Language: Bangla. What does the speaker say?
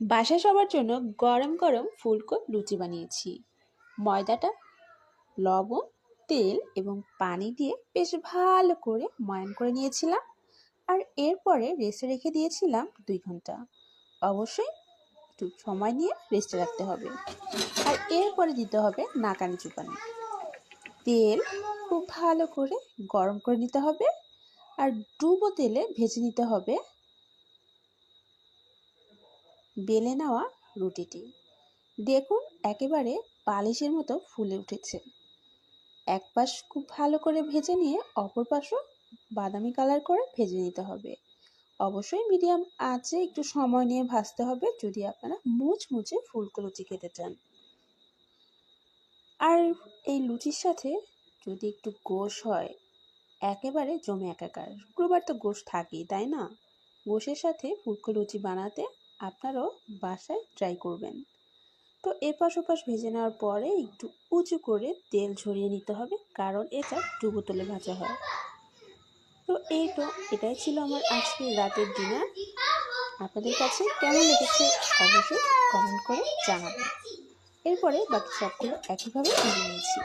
বাসায় সবার জন্য গরম গরম ফুলকো লুচি বানিয়েছি। ময়দাটা লবণ, তেল এবং পানি দিয়ে বেশ ভালো করে ময়ান করে নিয়েছিলাম। আর এরপরে রেস্টে রেখে দিয়েছিলাম 2 ঘন্টা। অবশ্যই একটু সময় নিয়ে রেস্টে রাখতে হবে। আর এরপরে দিতে হবে নাকানি চুপানি। তেল খুব ভালো করে গরম করে নিতে হবে আর ডুবো তেলে ভেজে নিতে হবে বেলে নেওয়া রুটিটি। দেখুন একেবারে পালিশের মতো ফুলে উঠেছে। এক পাশ খুব ভালো করে ভেজে নিয়ে অপর পাশও বাদামি কালার করে ভেজে নিতে হবে। অবশ্যই মিডিয়াম আঁচে একটু সময় নিয়ে ভাজতে হবে যদি আপনারা মুচমুচে ফুলকো লুচি খেতে চান। আর এই লুচির সাথে যদি একটু গোশ হয় একেবারে জমে একাকার। শুক্রবার তো গোশ থাকেই, তাই না? গোশের সাথে ফুলকো লুচি বানাতে আপনারাও বাসায় ট্রাই করবেন। তো এপাশ ওপাশ ভেজে নেওয়ার পরে একটু উঁচু করে তেল ঝরিয়ে নিতে হবে, কারণ এটা ডুবো তেলে ভাজা হয়। তো এটাই ছিল আমার আজকের রাতের ডিনার। আপনাদের কাছে কেমন লেগেছে অবশ্যই কমেন্ট করে জানাবেন। এরপরে বাকি সবগুলো একইভাবে ভেজে নিয়েছি।